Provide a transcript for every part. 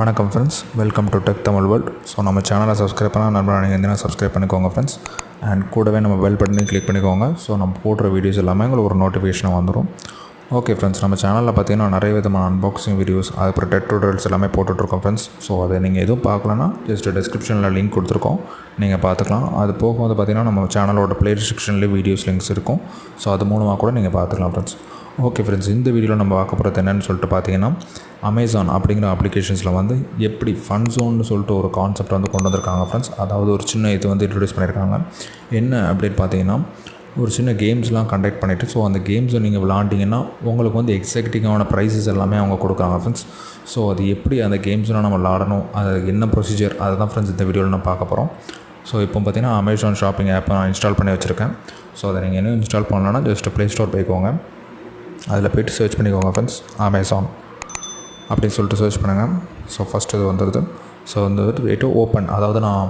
வணக்கம் friends, welcome to tech Tamil world. So நம்ம சேனலை சப்ஸ்கிரைப் பண்ணால் நண்பர் நீங்கள் எந்தனா சப்ஸ்கிரைப் பண்ணிக்கோங்க ஃப்ரெண்ட்ஸ். அண்ட் கூடவே நம்ம பெல் பட்டனையும் கிளிக் பண்ணிக்கோங்க. ஸோ நம்ம போடுற வீடியோஸ் எல்லாமே உங்களுக்கு ஒரு நோட்டிஃபிகேஷன் வந்துடும். ஓகே ஃப்ரெண்ட்ஸ், நம்ம சேனலில் பார்த்தீங்கன்னா நிறைய விதமான அன்பாக்சிங் வீடியோஸ், அதுக்கப்புறம் டெக் டுட்டோரியல்ஸ் எல்லாமே போட்டுட்ருக்கோம் ஃப்ரெண்ட்ஸ். ஸோ அதை நீங்கள் எதுவும் பார்க்கலன்னா ஜஸ்ட் டிஸ்கிரிப்ஷனில் லிங்க் கொடுத்துருக்கோம், நீங்கள் பார்த்துக்கலாம். அது போக வந்து பார்த்திங்கன்னா நம்ம சேனலோட ப்ளே டிஸ்கிரிப்ஷன்லேயே வீடியோஸ் லிங்க்ஸ் இருக்கும். ஸோ அது மூலமாக கூட நீங்கள் பார்த்துக்கலாம் ஃப்ரெண்ட்ஸ். ஓகே ஃப்ரெண்ட்ஸ், இந்த வீடியோவில் நம்ம பார்க்க போகிறது என்னென்னு சொல்லிட்டு பார்த்தீங்கன்னா, அமேசான் அப்படிங்கிற அப்ளிகேஷன்ஸில் வந்து எப்படி ஃபன் ஜோன்னு சொல்லிட்டு ஒரு கான்செப்ட் வந்து கொண்டு வந்திருக்காங்க ஃப்ரெண்ட்ஸ். அதாவது ஒரு சின்ன இது வந்து இன்ட்ரடியூஸ் பண்ணியிருக்காங்க. என்ன அப்படின்னு பார்த்தீங்கன்னா, ஒரு சின்ன கேம்ஸ்லாம் கண்டக்ட் பண்ணிவிட்டு, ஸோ அந்த கேம்ஸை நீங்கள் விளாண்டிங்கன்னா உங்களுக்கு வந்து எக்ஸைட்டிங்கான ப்ரைஸஸ் எல்லாமே அவங்க கொடுக்குறாங்க ஃப்ரெண்ட்ஸ். ஸோ அது எப்படி அந்த கேம்ஸ்லாம் நம்ம விளாடணும், அது என்ன ப்ரொசீஜர், அதை தான் ஃப்ரெண்ட்ஸ் இந்த வீடியோவில் நான் பார்க்க போகிறோம். ஸோ இப்போ பார்த்தீங்கன்னா அமேசான் ஷாப்பிங் ஆப்பை நான் இன்ஸ்டால் பண்ணி வச்சுருக்கேன். ஸோ அதை நீங்கள் என்ன இன்ஸ்டால் பண்ணலன்னா ஜஸ்ட் ப்ளே ஸ்டோர் போய்க்கோங்க. அதில் போய்ட்டு சர்ச் பண்ணிக்கோங்க ஃப்ரெண்ட்ஸ், அமேசான் அப்படின்னு சொல்லிட்டு சர்ச் பண்ணுங்கள். ஸோ ஃபஸ்ட்டு இது வந்துடுது. ஸோ வந்து வெயிட்டு ஓப்பன், அதாவது நான்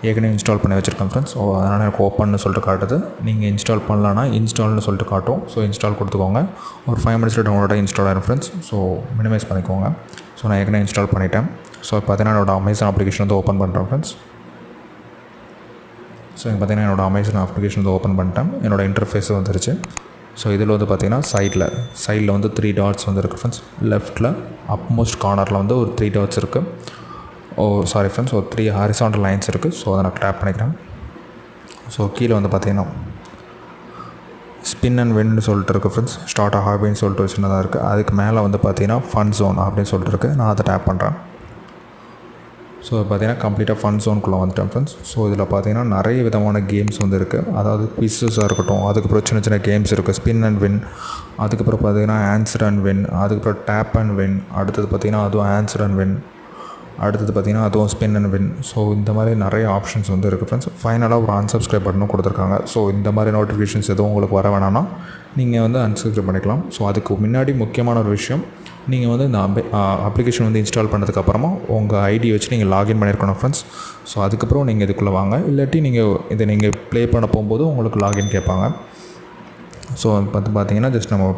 ஏற்கனவே இன்ஸ்டால் பண்ணி வச்சுருக்கேன் ஃப்ரெண்ட்ஸ். ஸோ அதனால் எனக்கு ஓப்பன்னு சொல்லிட்டு காட்டுது. நீங்கள் இன்ஸ்டால் பண்ணலன்னா இன்ஸ்டால்னு சொல்லிட்டு காட்டும். ஸோ இன்ஸ்டால் கொடுத்துக்கோங்க. ஒரு 5 மினிட்ஸில் டவுன்லோடாக இன்ஸ்டால் ஆகிடும் ஃப்ரெண்ட்ஸ். ஸோ மினிமைஸ் பண்ணிக்கோங்க. ஸோ நான் ஏற்கனவே இன்ஸ்டால் பண்ணிட்டேன். ஸோ பார்த்தீங்கன்னா என்னோடய அமேசான் அப்ளிகேஷன் வந்து ஓப்பன் பண்ணுறேன் ஃப்ரெண்ட்ஸ். ஸோ இங்கே பார்த்தீங்கன்னா என்னோடய அமேசான் அப்ளிகேஷன் வந்து ஓப்பன் பண்ணிட்டேன். என்னோடய இன்டர்ஃபேஸ் வந்துருச்சு. ஸோ இதில் வந்து பார்த்திங்கன்னா சைடில் வந்து 3 டாட்ஸ் வந்து இருக்குது ஃப்ரெண்ட்ஸ். லெஃப்ட்டில் அப்மோஸ்ட் கார்னரில் வந்து ஒரு 3 டாட்ஸ் இருக்குது. சாரி ஃப்ரெண்ட்ஸ், ஒரு 3 ஹாரிசான்டல் லைன்ஸ் இருக்குது. ஸோ அதை நான் டேப் பண்ணிக்கிறேன். ஸோ கீழே வந்து பார்த்திங்கன்னா ஸ்பின் அண்ட் வின்னு சொல்லிட்டு இருக்குது ஃப்ரெண்ட்ஸ். ஸ்டார்ட் ஹாபின்னு சொல்லிட்டு சின்னதாக இருக்குது. அதுக்கு மேலே வந்து பார்த்திங்கன்னா ஃபன் ஜோன் அப்படின்னு சொல்லிட்டு இருக்குது. நான் அதை டேப் பண்ணுறேன். ஸோ பார்த்தீங்கன்னா கம்ப்ளீட்டாக ஃபன் ஜோனுக்குள்ளே வந்துட்டேன் ஃப்ரெண்ட்ஸ். ஸோ இதில் பார்த்தீங்கன்னா நிறைய விதமான கேம்ஸ் வந்து இருக்குது. அதாவது குவிஸஸாக இருக்கட்டும், அதுக்கப்புறம் சின்ன சின்ன கேம்ஸ் இருக்குது, ஸ்பின் அண்ட் வின், அதுக்கப்புறம் பார்த்தீங்கன்னா ஆன்சர் அண்ட் வின், அதுக்கப்புறம் டேப் அண்ட் வின், அடுத்தது பார்த்திங்கன்னா அதுவும் ஆன்சர் அண்ட் வின், அடுத்தது பார்த்திங்கன்னா அதுவும் ஸ்பின் அண்ட் வின். ஸோ இந்த மாதிரி நிறைய ஆப்ஷன்ஸ் வந்து இருக்குது ஃப்ரெண்ட்ஸ். ஃபைனலாக ஒரு அன்சப்ஸ்கிரைப் பட்டனும் கொடுத்துருக்காங்க. ஸோ இந்த மாதிரி நோட்டிஃபிகேஷன்ஸ் எதுவும் உங்களுக்கு வர வேணாம்னா நீங்கள் வந்து அன்சப்ஸ்கிரைப் பண்ணிக்கலாம். ஸோ அதுக்கு முன்னாடி முக்கியமான ஒரு விஷயம், நீங்கள் வந்து இந்த அப்ளிகேஷன் வந்து இன்ஸ்டால் பண்ணதுக்கப்புறமா உங்கள் ஐடி வச்சு நீங்கள் லாகின் பண்ணியிருக்கணும் ஃப்ரெண்ட்ஸ். ஸோ அதுக்கப்புறம் நீங்கள் இதுக்குள்ளே வாங்க. இல்லாட்டி நீங்கள் ப்ளே பண்ண போகும்போது உங்களுக்கு லாகின் கேட்பாங்க. ஸோ பார்த்தீங்கன்னா ஜஸ்ட் நம்ம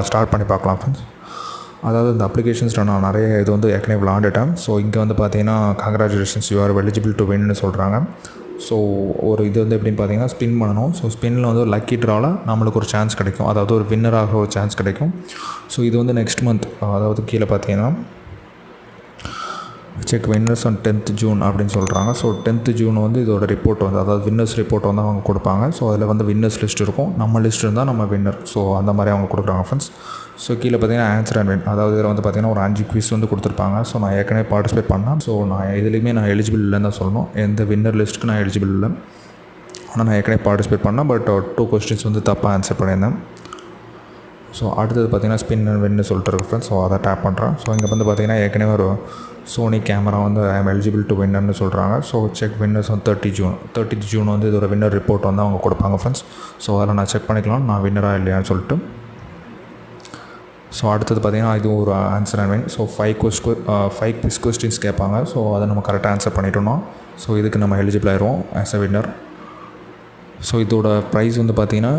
ஸ்டார்ட் பண்ணி பார்க்கலாம் ஃப்ரெண்ட்ஸ். அதாவது இந்த அப்ளிகேஷன்ஸில் நான் நிறைய இது வந்து ஏற்கனவே விளாண்டுட்டேன். ஸோ இங்கே வந்து பார்த்தீங்கன்னா congratulations, you are eligible to வின்னு சொல்கிறாங்க. ஸோ ஒரு இது வந்து எப்படின்னு பார்த்தீங்கன்னா ஸ்பின் பண்ணணும். ஸோ ஸ்பின்னில் வந்து லக்கி ட்ராவில் நம்மளுக்கு ஒரு சான்ஸ் கிடைக்கும், அதாவது ஒரு வின்னராக ஒரு சான்ஸ் கிடைக்கும். ஸோ இது வந்து நெக்ஸ்ட் மந்த், அதாவது கீழே பார்த்தீங்கன்னா check winners on 10th June அப்படின்னு சொல்கிறாங்க. ஸோ 10th ஜூன் வந்து இதோட ரிப்போர்ட் வந்து, அதாவது வின்னர்ஸ் ரிப்போர்ட் வந்து அவங்க கொடுப்பாங்க. ஸோ அதில் வந்து வின்னர்ஸ் லிஸ்ட் இருக்கும், நம்ம லிஸ்ட் இருந்தால் நம்ம வின்னர். ஸோ அந்த மாதிரி அவங்க கொடுக்குறாங்க ஃப்ரெண்ட்ஸ். ஸோ கீழே பார்த்தீங்கன்னா ஆன்சர் அண்ட் வின், அதாவது இதில் வந்து பார்த்திங்கன்னா ஒரு 5 குவிஸ் வந்து கொடுத்துருப்பாங்க. ஸோ நான் ஏற்கனவே பார்ட்டிசிபேட் பண்ணேன். ஸோ நான் எதுலேயுமே நான் எலிஜிபிள் இல்லைன்னு தான் சொல்லணும். எந்த வின்னர் லிஸ்ட்டுக்கு நான் எலிஜிபிள் இல்லை. ஆனால் நான் ஏற்கனவே பார்ட்டிசிபேட் பண்ணேன். பட் 2 கொஸ்டின்ஸ் வந்து தப்பாக ஆன்சர் பண்ணியிருந்தேன். ஸோ அடுத்தது பார்த்திங்கன்னா ஸ்பின் அண்ட் வின்னு சொல்லிட்டு இருக்கு ஃப்ரெண்ட்ஸ். ஸோ அதை டேப் பண்ணுறேன். ஸோ இங்கே வந்து பார்த்திங்கன்னா ஏற்கனவே ஒரு சோனி கேமரா வந்து ஐ எம் எலிஜிபிள் டு வின்னர்னு சொல்கிறாங்க. ஸோ செக் வின்னர்ஸ் வந்து 30th ஜூன் வந்து இதோட வின்னர் ரிப்போர்ட் வந்து அவங்க கொடுப்பாங்க ஃப்ரெண்ட்ஸ். ஸோ அதில் நான் செக் பண்ணிக்கலாம் நான் வின்னராக இல்லையான்னு சொல்லிட்டு. ஸோ அடுத்தது பார்த்திங்கன்னா இது ஒரு answer and win. So 5 quiz questions கேட்பாங்க. ஸோ அதை நம்ம கரெக்டாக ஆன்சர் பண்ணிட்டோம்னா ஸோ இதுக்கு நம்ம எலிஜிபிள் ஆயிடுவோம் ஆஸ் அ வின்னர். ஸோ இதோட ப்ரைஸ் வந்து பார்த்திங்கன்னா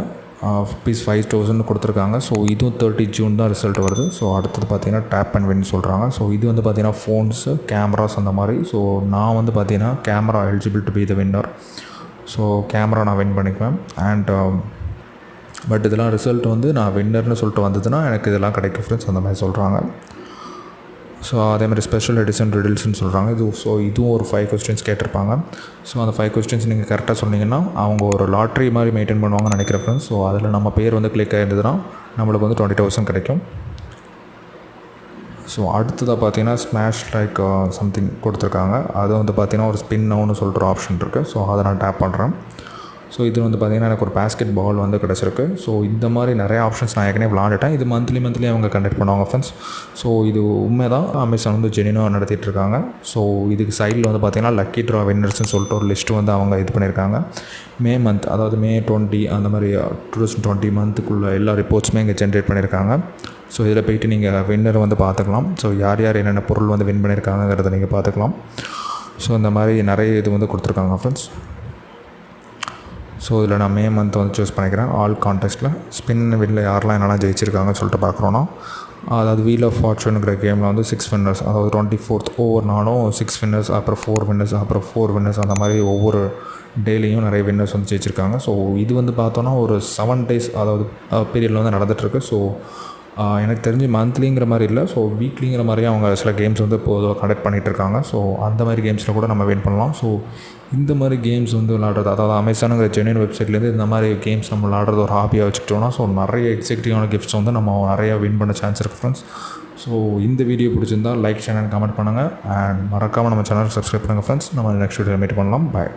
₹5,000 கொடுத்துருக்காங்க. ஸோ இதுவும் 30th ஜூன் தான் ரிசல்ட் வருது. ஸோ அடுத்தது பார்த்திங்கன்னா டேப் அண்ட் வின் சொல்கிறாங்க. ஸோ இது வந்து பார்த்திங்கன்னா ஃபோன்ஸு, கேமராஸ் அந்த மாதிரி. ஸோ நான் வந்து பார்த்திங்கன்னா camera eligible to be the winner. So camera நான் வின் பண்ணிக்குவேன். அண்ட் பட் இதெல்லாம் ரிசல்ட் வந்து நான் வின்னர்னு சொல்லிட்டு வந்ததுன்னா எனக்கு இதெல்லாம் கிடைக்கும் ஃப்ரெண்ட்ஸ், அந்த மாதிரி சொல்கிறாங்க. ஸோ அதேமாதிரி ஸ்பெஷல் எடிஷன் ரிடில்ஸ்னு சொல்கிறாங்க. இதுவும் ஒரு 5 கொஸ்டின்ஸ் கேட்டிருப்பாங்க. ஸோ அந்த 5 கொஸ்டின்ஸ் நீங்கள் கரெக்டாக சொன்னீங்கன்னா அவங்க ஒரு லாட்ரி மாதிரி மெயின்டைன் பண்ணுவாங்கன்னு நினைக்கிறேன் ஃப்ரெண்ட்ஸ். ஸோ அதில் நம்ம பேர் வந்து கிளிக் ஆகிருந்ததுன்னா நம்மளுக்கு வந்து 20,000 கிடைக்கும். ஸோ அடுத்ததாக பார்த்தீங்கன்னா ஸ்மாஷ் லைக் சம்திங் கொடுத்துருக்காங்க. அது வந்து பார்த்திங்கன்னா ஒரு ஸ்பின் நவுன்னு சொல்லிட்டு ஒரு ஆப்ஷன் இருக்குது. ஸோ அதை நான் டேப் பண்ணுறேன். ஸோ இது வந்து பார்த்திங்கன்னா எனக்கு ஒரு பேஸ்கெட் பால் வந்து கிடச்சிருக்கு. ஸோ இந்த மாதிரி நிறைய ஆப்ஷன்ஸ் நான் ஏற்கனவே விளாண்டுட்டேன். இது மந்த்லி அவங்க கண்டக்ட் பண்ணுவாங்க ஃப்ரெண்ட்ஸ். ஸோ இது உண்மை தான், அமேசான் வந்து ஜெனினாக நடத்திட்டு இருக்காங்க. ஸோ இதுக்கு சைடில் வந்து பார்த்திங்கன்னா லக்கி ட்ரா வின்னர்ஸ்னு சொல்லிட்டு ஒரு லிஸ்ட்டு வந்து அவங்க இது பண்ணியிருக்காங்க. மே மந்த், அதாவது May 20 அந்த மாதிரி 2020 மந்த்துக்குள்ளே எல்லா ரிப்போர்ட்ஸுமே இங்கே ஜென்ரேட் பண்ணியிருக்காங்க. ஸோ இதில் போய்ட்டு நீங்கள் வின்னர் வந்து பார்த்துக்கலாம். ஸோ யார் என்னென்ன பொருள் வந்து வின் பண்ணியிருக்காங்கிறத நீங்கள் பார்த்துக்கலாம். ஸோ இந்த மாதிரி நிறைய இது வந்து கொடுத்துருக்காங்க ஃப்ரெண்ட்ஸ். ஸோ இதில் நான் மே மந்த் வந்து சூஸ் பண்ணிக்கிறேன். ஆல் கான்டெஸ்ட்டில் ஸ்பின் வின்னில் யாரெல்லாம் என்னெல்லாம் ஜெயிச்சிருக்காங்கன்னு சொல்லிட்டு பார்க்குறோன்னா அதாவது வீல் ஆஃப் ஃபார்ச்சூனுங்கிற கேமில் வந்து 6 வின்னர்ஸ், அதாவது 24th ஒவ்வொரு நாளும் 6 வின்னர்ஸ், அப்புறம் 4 வின்னர்ஸ், அப்புறம் 4 வின்னர்ஸ், அந்த மாதிரி ஒவ்வொரு டேலையும் நிறைய வின்னர்ஸ் வந்து ஜெயிச்சிருக்காங்க. ஸோ இது வந்து பார்த்தோன்னா ஒரு 7 days அதாவது பீரியடில் வந்து நடந்துகிட்ருக்கு. ஸோ எனக்கு தெரிஞ்சு மந்த்லிங்கிற மாதிரி இல்லை, ஸோ வீக்லிங்கிற மாதிரியும் அவங்க சில கேம்ஸ் வந்து இப்போது கண்டக்ட் பண்ணிகிட்ருக்காங்க. ஸோ அந்த மாதிரி கேம்ஸில் கூட நம்ம வின் பண்ணலாம். ஸோ இந்த மாதிரி கேம்ஸ் வந்து விளாட்றது, அதாவது அமேசானுங்கிற ஜென்யூன் வெப்சைட்லேருந்து இந்த மாதிரி கேம்ஸ் நம்ம விளாட்றது ஒரு ஹாபியாக வச்சுக்கிட்டோம்னா, ஸோ நிறைய எக்ஸைட்டிங்கான கிஃப்ட்ஸ் வந்து நம்ம நிறையா வின் பண்ண சான்ஸ் இருக்குது ஃப்ரெண்ட்ஸ். ஸோ இந்த வீடியோ பிடிச்சிருந்தால் லைக், ஷேர் அண்ட் கமெண்ட் பண்ணுங்கள். அண்ட் மறக்காமல் நம்ம சேனலுக்கு சப்ஸ்கிரைப் பண்ணுங்கள் ஃப்ரெண்ட்ஸ். நம்ம நெக்ஸ்ட் வீடியோ மீட் பண்ணலாம். பாய்.